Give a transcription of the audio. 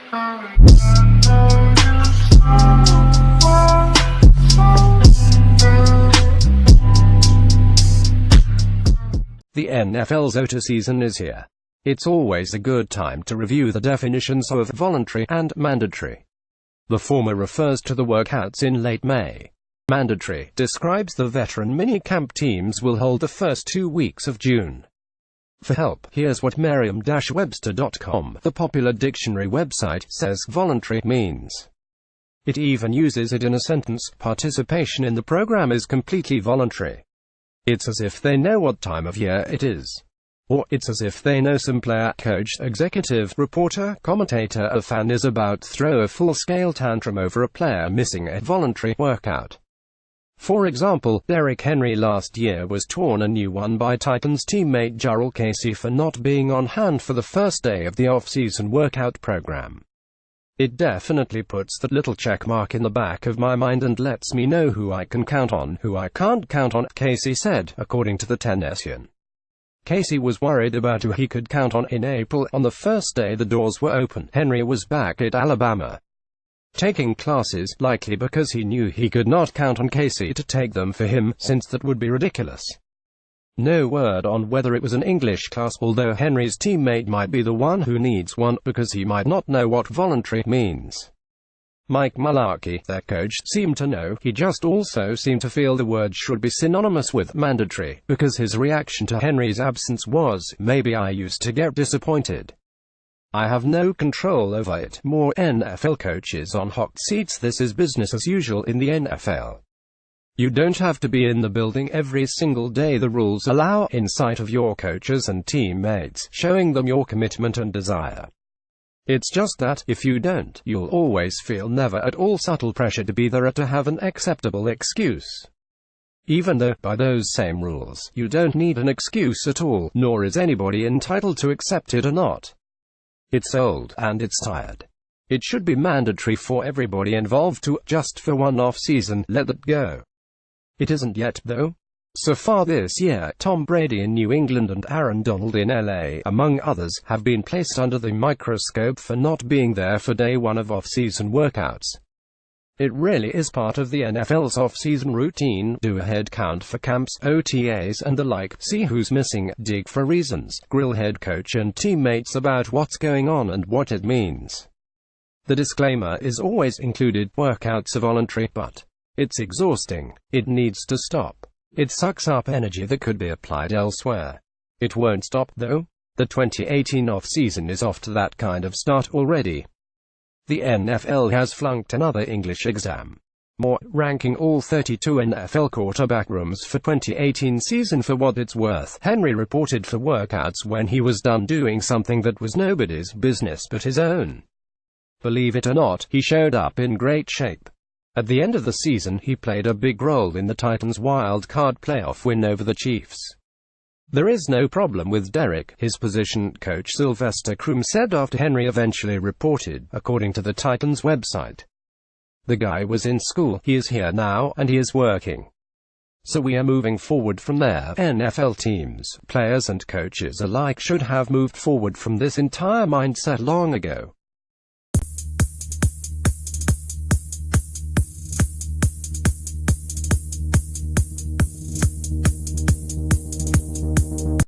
The NFL's OTA season is here. It's always a good time to review the definitions of voluntary and mandatory. The former refers to the workouts in late May. Mandatory describes the veteran minicamp teams will hold the first 2 weeks of June. For help, here's what Merriam-Webster.com, the popular dictionary website, says voluntary means. It even uses it in a sentence: participation in the program is completely voluntary. It's as if they know what time of year it is. Or, it's as if they know some player, coach, executive, reporter, commentator, or fan is about to throw a full-scale tantrum over a player missing a voluntary workout. For example, Derrick Henry last year was torn a new one by Titans teammate Jurrell Casey for not being on hand for the first day of the off-season workout program. It definitely puts that little check mark in the back of my mind and lets me know who I can count on, who I can't count on, Casey said, according to the Tennessean. Casey was worried about who he could count on in April. On the first day the doors were open, Henry was back at Alabama, taking classes, likely because he knew he could not count on Casey to take them for him, since that would be ridiculous. No word on whether it was an English class, although Henry's teammate might be the one who needs one, because he might not know what voluntary means. Mike Mularkey, their coach, seemed to know. He just also seemed to feel the word should be synonymous with mandatory, because his reaction to Henry's absence was, "Maybe I used to get disappointed. I have no control over it." More NFL coaches on hot seats. This is business as usual in the NFL. You don't have to be in the building every single day. The rules allow in sight of your coaches and teammates, showing them your commitment and desire. It's just that, if you don't, you'll always feel never at all subtle pressure to be there or to have an acceptable excuse. Even though, by those same rules, you don't need an excuse at all, nor is anybody entitled to accept it or not. It's old, and it's tired. It should be mandatory for everybody involved to, just for one off-season, let that go. It isn't yet, though. So far this year, Tom Brady in New England and Aaron Donald in LA, among others, have been placed under the microscope for not being there for day one of off-season workouts. It really is part of the NFL's off-season routine. Do a head count for camps, OTAs, and the like. See who's missing, dig for reasons, grill head coach and teammates about what's going on and what it means. The disclaimer is always included: workouts are voluntary, but it's exhausting. It needs to stop. It sucks up energy that could be applied elsewhere. It won't stop, though. The 2018 off-season is off to that kind of start already. The NFL has flunked another English exam. More, ranking all 32 NFL quarterback rooms for 2018 season. For what it's worth, Henry reported for workouts when he was done doing something that was nobody's business but his own. Believe it or not, he showed up in great shape. At the end of the season, he played a big role in the Titans' wild card playoff win over the Chiefs. There is no problem with Derrick, his position coach Sylvester Croom said after Henry eventually reported, according to the Titans website. The guy was in school, he is here now, and he is working. So we are moving forward from there. NFL teams, players and coaches alike should have moved forward from this entire mindset long ago.